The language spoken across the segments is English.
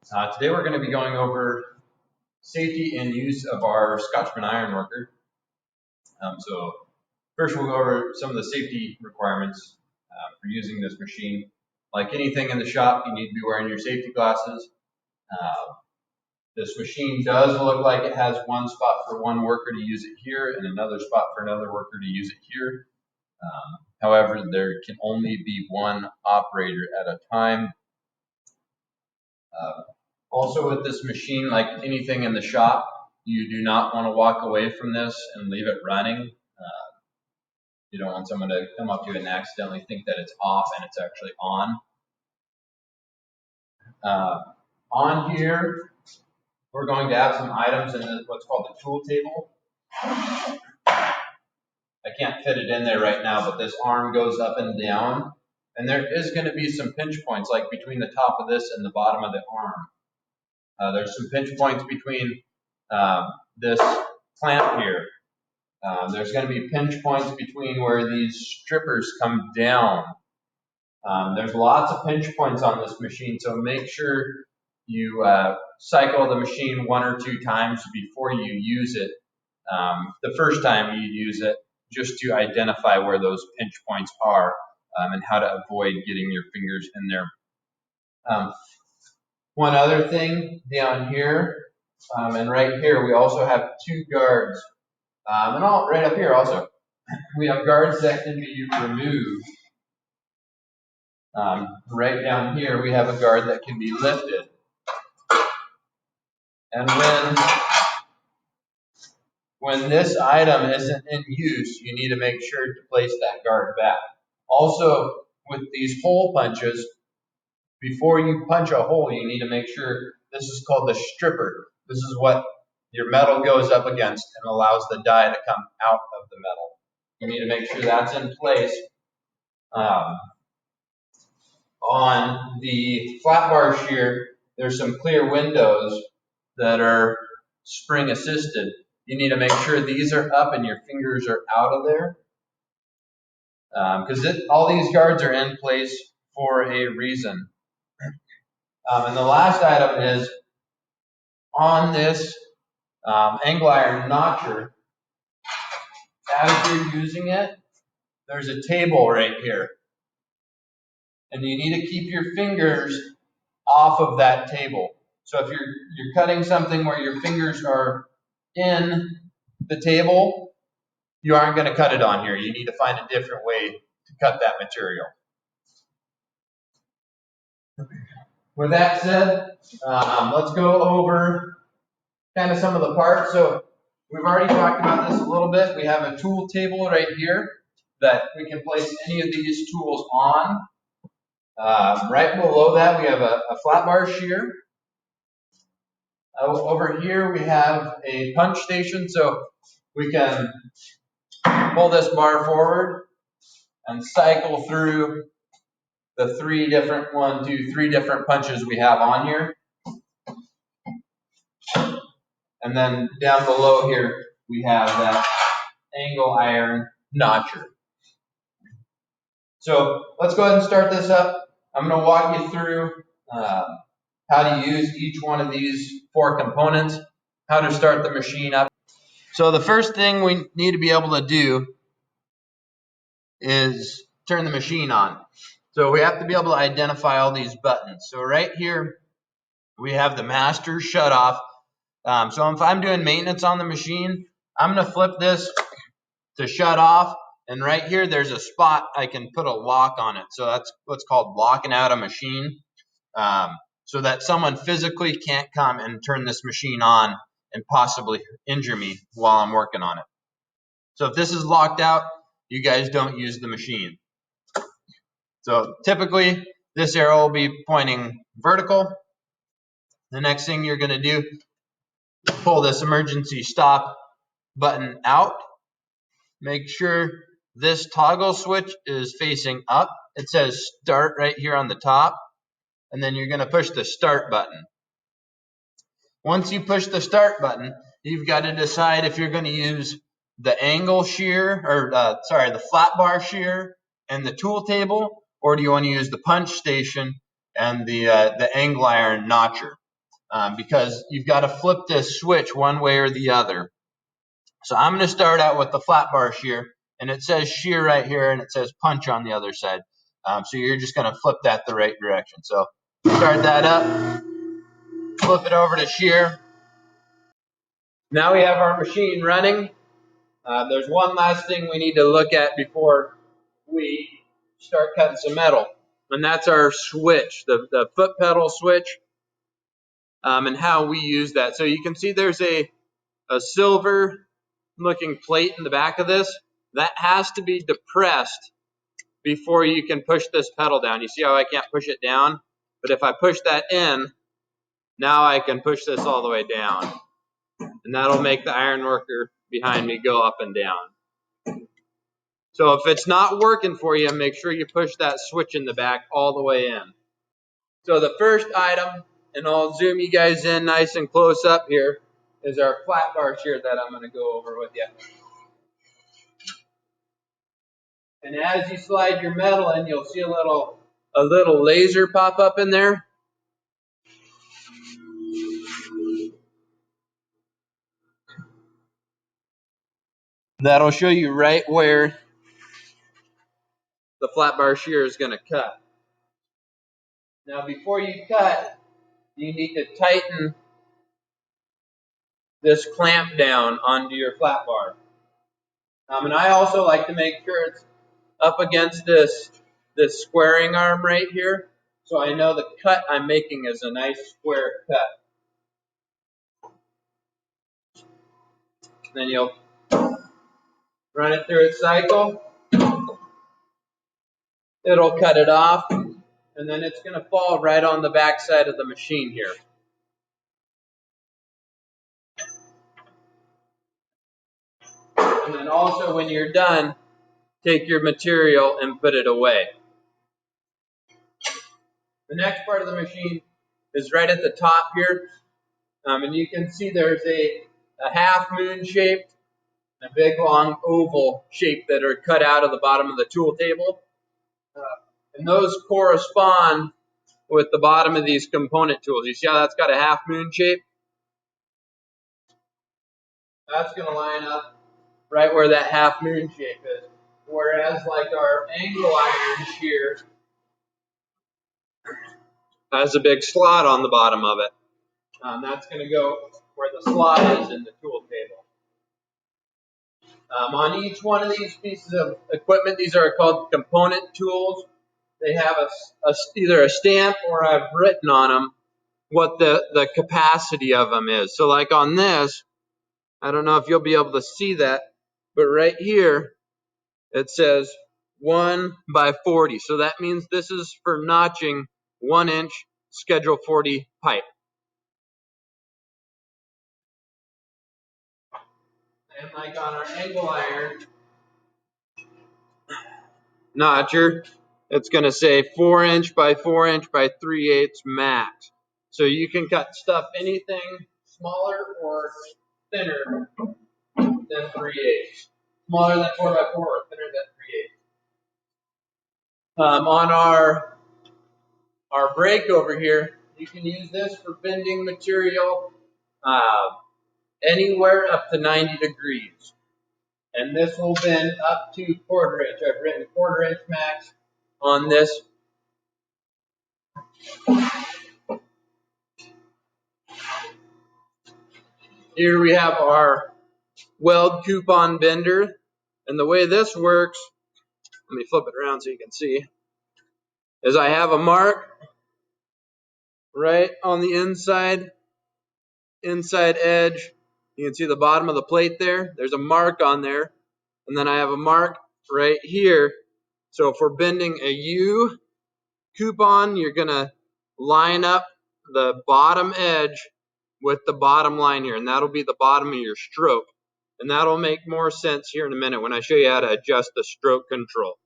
Today we're going to be going over safety and use of our Scotchman Ironworker. So first we'll go over some of the safety requirements for using this machine. Like anything in the shop, you need to be wearing your safety glasses. This machine does look like it has one spot for one worker to use it here and another spot for another worker to use it here. However, there can only be one operator at a time. Also with this machine, like anything in the shop, you do not want to walk away from this and leave it running. You don't want someone to come up to it and accidentally think that it's off and it's actually on. On here, we're going to have some items in what's called the tool table. I can't fit it in there right now, but this arm goes up and down. And there is going to be some pinch points, like between the top of this and the bottom of the arm. There's some pinch points between this clamp here. There's going to be pinch points between where these strippers come down. There's lots of pinch points on this machine, so make sure you cycle the machine 1 or 2 times before you use it. The first time you use it, just to identify where those pinch points are and how to avoid getting your fingers in there. One other thing down here, and right here, we also have 2 guards. And right up here also, we have guards that can be removed. Right down here, we have a guard that can be lifted. And when this item isn't in use, you need to make sure to place that guard back. Also, with these hole punches, before you punch a hole, you need to make sure, this is called the stripper. This is what your metal goes up against and allows the die to come out of the metal. You need to make sure that's in place. On the flat bar shear, there's some clear windows that are spring assisted. You need to make sure these are up and your fingers are out of there. Because all these guards are in place for a reason. And the last item is on this angle iron notcher. As you're using it, there's a table right here. And you need to keep your fingers off of that table. So if you're cutting something where your fingers are in the table, you aren't going to cut it on here. You need to find a different way to cut that material. With that said, let's go over kind of some of the parts. So we've already talked about this a little bit. We have a tool table right here that we can place any of these tools on. Right below that, we have a flat bar shear. Over here, we have a punch station, so we can pull this bar forward and cycle through the 3 different punches we have on here. And then down below here, we have that angle iron notcher. So let's go ahead and start this up. I'm going to walk you through how to use each one of these 4 components, how to start the machine up. So the first thing we need to be able to do is turn the machine on. So we have to be able to identify all these buttons. So right here, we have the master shut off. So if I'm doing maintenance on the machine, I'm going to flip this to shut off. And right here, there's a spot I can put a lock on it. So that's what's called locking out a machine. So that someone physically can't come and turn this machine on and possibly injure me while I'm working on it. So if this is locked out, you guys don't use the machine. So typically, this arrow will be pointing vertical. The next thing you're going to do, pull this emergency stop button out. Make sure this toggle switch is facing up. It says start right here on the top. And then you're going to push the start button. Once you push the start button, you've got to decide if you're going to use the angle shear, or the flat bar shear and the tool table, or do you want to use the punch station and the angle iron notcher. because you've got to flip this switch one way or the other. So I'm going to start out with the flat bar shear, and it says shear right here, and it says punch on the other side. So you're just going to flip that the right direction. So start that up, flip it over to shear. Now we have our machine running. There's one last thing we need to look at before we start cutting some metal, and that's our switch, the foot pedal switch, and how we use that. So you can see there's a silver looking plate in the back of this. That has to be depressed before you can push this pedal down. You see how I can't push it down? But if I push that in, now I can push this all the way down. And that'll make the Ironworker behind me go up and down. So if it's not working for you, make sure you push that switch in the back all the way in. So the first item, and I'll zoom you guys in nice and close up here, is our flat bar shear that I'm going to go over with you. And as you slide your metal in, you'll see a little laser pop up in there. That'll show you right where the flat bar shear is going to cut. Now before you cut, you need to tighten this clamp down onto your flat bar. And I also like to make sure it's up against this squaring arm right here, so I know the cut I'm making is a nice square cut. Then you'll run it through its cycle. It'll cut it off, and then it's going to fall right on the back side of the machine here. And then also when you're done, take your material and put it away. The next part of the machine is right at the top here, and you can see there's a half moon shape, a big long oval shape that are cut out of the bottom of the tool table. And those correspond with the bottom of these component tools. You see how that's got a half moon shape? That's going to line up right where that half moon shape is. Whereas like our angle iron shear has a big slot on the bottom of it. That's going to go where the slot is in the tool table. On each one of these pieces of equipment, these are called component tools. They have either a stamp or I've written on them what the capacity of them is. So like on this, I don't know if you'll be able to see that, but right here it says 1 by 40. So that means this is for notching 1 inch schedule 40 pipe. And like on our angle iron notcher, it's going to say 4 inch by 4 inch by 3/8 max. So you can cut stuff anything smaller or thinner than 3/8. Smaller than 4 by 4 or thinner than 3/8. On our brake over here, you can use this for bending material anywhere up to 90 degrees. And this will bend up to 1/4 inch. I've written 1/4 inch max on this. Here we have our weld coupon bender. And the way this works, let me flip it around so you can see, is I have a mark right on the inside edge. You can see the bottom of the plate there. There's a mark on there. And then I have a mark right here. So if we're bending a U coupon, you're going to line up the bottom edge with the bottom line here. And that'll be the bottom of your stroke. And that'll make more sense here in a minute when I show you how to adjust the stroke control.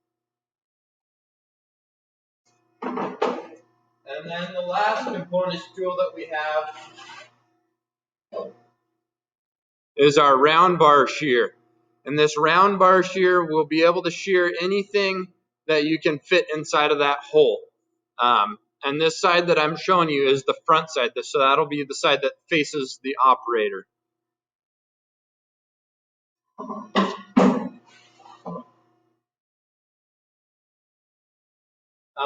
And then the last component tool that we have is our round bar shear. And this round bar shear will be able to shear anything that you can fit inside of that hole. and this side that I'm showing you is the front side. So that'll be the side that faces the operator.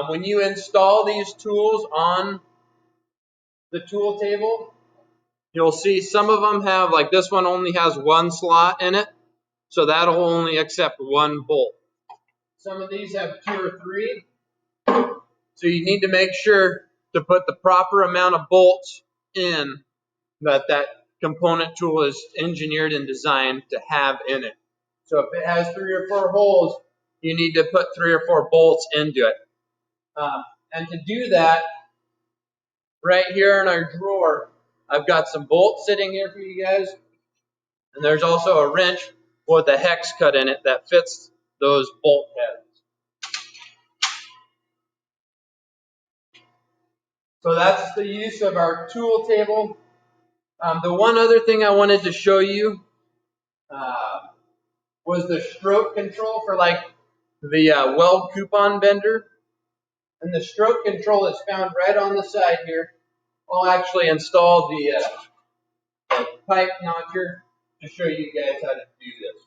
When you install these tools on the tool table, you'll see some of them have, like this one only has one slot in it, so that'll only accept one bolt. Some of these have 2 or 3, so you need to make sure to put the proper amount of bolts in that component tool is engineered and designed to have in it. So if it has 3 or 4 holes, you need to put 3 or 4 bolts into it. And to do that, right here in our drawer, I've got some bolts sitting here for you guys. And there's also a wrench with a hex cut in it that fits those bolt heads. So that's the use of our tool table. The one other thing I wanted to show you was the stroke control for like the weld coupon bender. And the stroke control is found right on the side here. I'll actually install the pipe notcher to show you guys how to do this.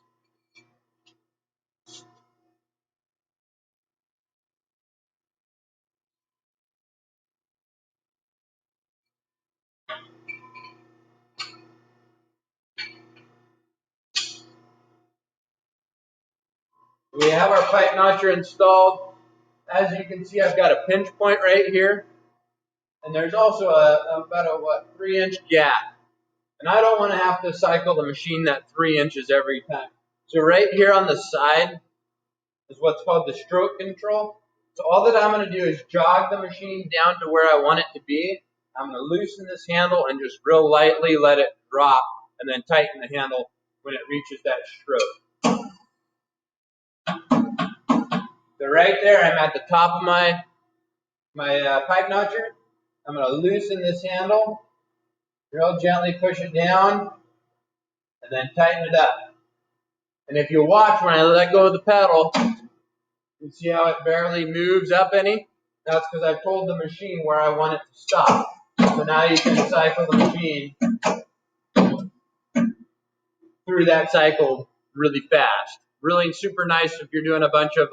We have our pipe notcher installed. As you can see, I've got a pinch point right here. And there's also about a 3-inch gap. And I don't want to have to cycle the machine that 3 inches every time. So right here on the side is what's called the stroke control. So all that I'm going to do is jog the machine down to where I want it to be. I'm going to loosen this handle and just real lightly let it drop, and then tighten the handle when it reaches that stroke. So right there, I'm at the top of my pipe notcher. I'm going to loosen this handle, real gently push it down, and then tighten it up. And if you watch, when I let go of the pedal, you see how it barely moves up any? That's because I've told the machine where I want it to stop. So now you can cycle the machine through that cycle really fast. Really super nice if you're doing a bunch of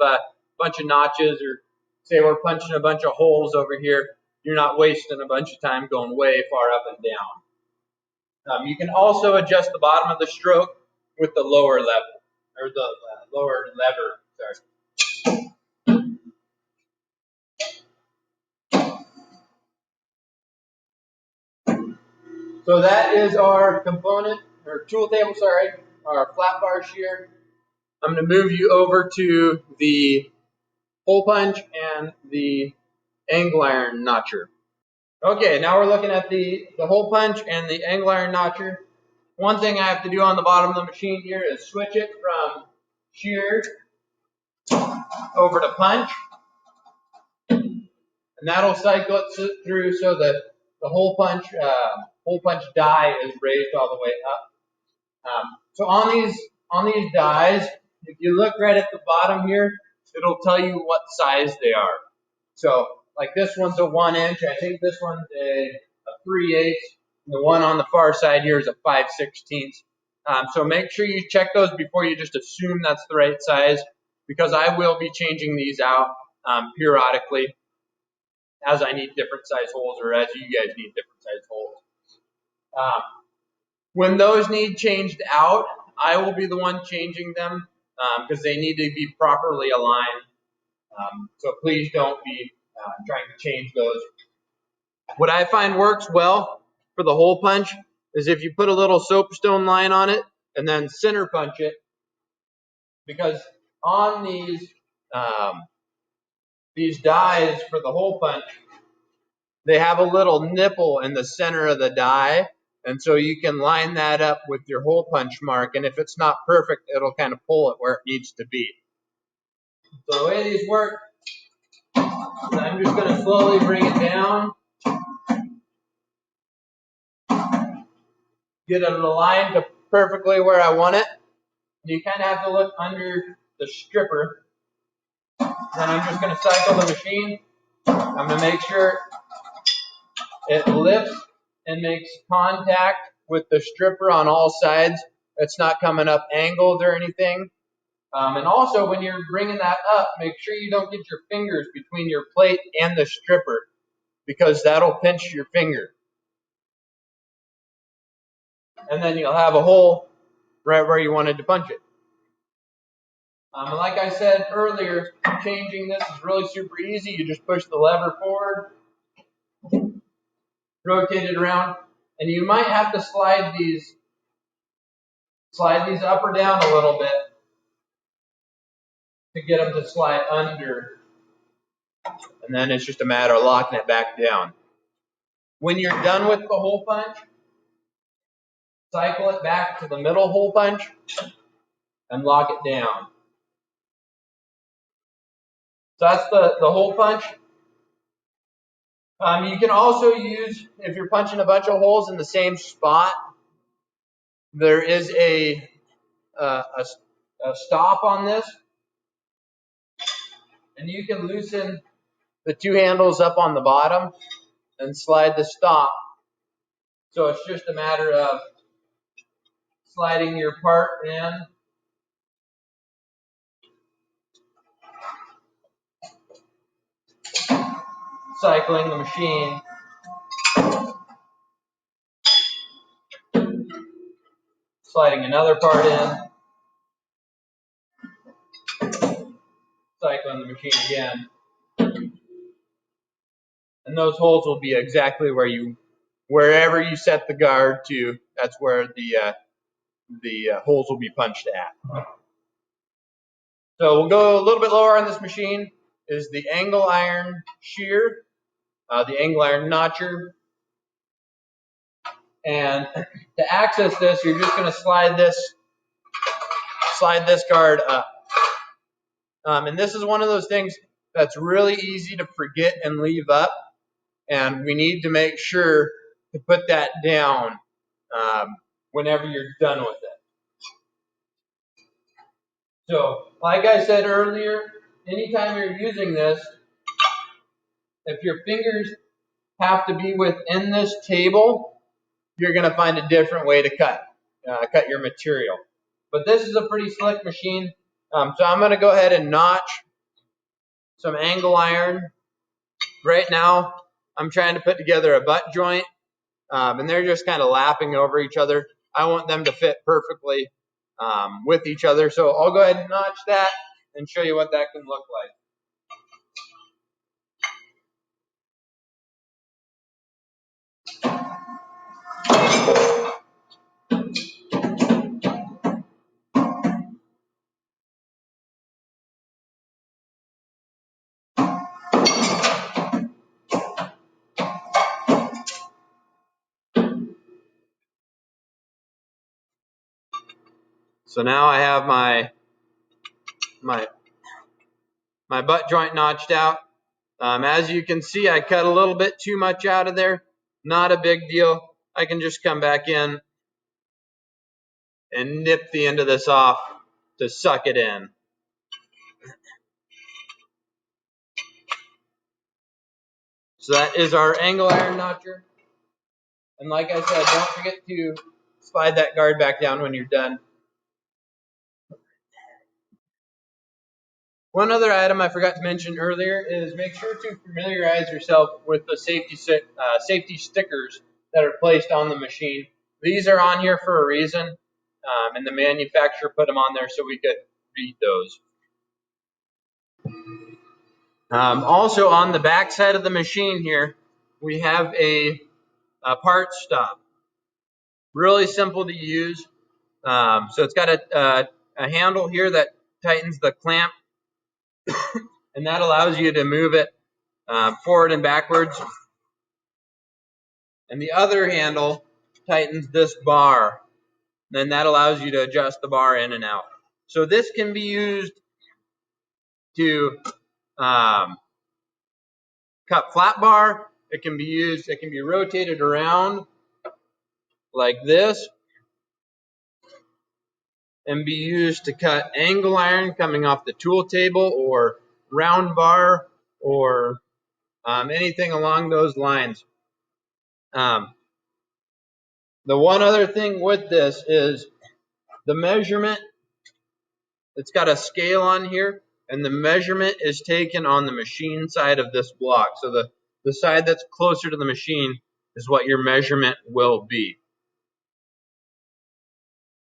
notches, or say we're punching a bunch of holes over here. You're not wasting a bunch of time going way far up and down. You can also adjust the bottom of the stroke with the lower level, or the lower lever. Sorry. So that is our component, or tool table, sorry, our flat bar shear. I'm going to move you over to the hole punch and the angle iron notcher. Okay, now we're looking at the hole punch and the angle iron notcher. One thing I have to do on the bottom of the machine here is switch it from shear over to punch. And that'll cycle it through so that the hole punch die is raised all the way up. So on these dies, if you look right at the bottom here, it'll tell you what size they are. So like this one's a 1 inch. I think this one's a 3/8. The one on the far side here is a 5/16. So make sure you check those before you just assume that's the right size, because I will be changing these out periodically as I need different size holes, or as you guys need different size holes. When those need changed out, I will be the one changing them because they need to be properly aligned. So please don't be trying to change those. What I find works well for the hole punch is if you put a little soapstone line on it and then center punch it, because on these dies for the hole punch, they have a little nipple in the center of the die, and so you can line that up with your hole punch mark, and if it's not perfect, it'll kind of pull it where it needs to be. So the way these work, I'm just going to slowly bring it down, get it aligned to perfectly where I want it. You kind of have to look under the stripper. Then I'm just going to cycle the machine I'm going to make sure it lifts and makes contact with the stripper on all sides. It's not coming up angled or anything. And also, when you're bringing that up, make sure you don't get your fingers between your plate and the stripper, because that'll pinch your finger. And then you'll have a hole right where you wanted to punch it. And like I said earlier, changing this is really super easy. You just push the lever forward, rotate it around, and you might have to slide these up or down a little bit to get them to slide under. And then it's just a matter of locking it back down. When you're done with the hole punch, cycle it back to the middle hole punch and lock it down. So that's the hole punch. You can also use, if you're punching a bunch of holes in the same spot, there is a stop on this, and you can loosen the two handles up on the bottom and slide the stop. So it's just a matter of sliding your part in, cycling the machine, sliding another part in, cycling the machine again. And those holes will be exactly wherever you set the guard to. That's where the holes will be punched at. So we'll go a little bit lower on this machine. Is the angle iron shear, the angle iron notcher, and to access this, you're just going to slide this guard up. And this is one of those things that's really easy to forget and leave up, and we need to make sure to put that down whenever you're done with it. So, like I said earlier, anytime you're using this, if your fingers have to be within this table, you're going to find a different way to cut your material. But this is a pretty slick machine, so I'm going to go ahead and notch some angle iron. Right now, I'm trying to put together a butt joint, and they're just kind of lapping over each other. I want them to fit perfectly with each other, so I'll go ahead and notch that and show you what that can look like. So now I have my butt joint notched out. As you can see, I cut a little bit too much out of there. Not a big deal. I can just come back in and nip the end of this off to suck it in. So that is our angle iron notcher. And like I said, don't forget to slide that guard back down when you're done. One other item I forgot to mention earlier is make sure to familiarize yourself with the safety stickers that are placed on the machine. These are on here for a reason, and the manufacturer put them on there so we could read those. Also on the back side of the machine here, we have a part stop. Really simple to use. So it's got a handle here that tightens the clamp, and that allows you to move it forward and backwards. And the other handle tightens this bar, and that allows you to adjust the bar in and out. So this can be used to cut flat bar. It can be rotated around like this and be used to cut angle iron coming off the tool table, or round bar, or anything along those lines. The one other thing with this is the measurement. It's got a scale on here, and the measurement is taken on the machine side of this block. So the side that's closer to the machine is what your measurement will be.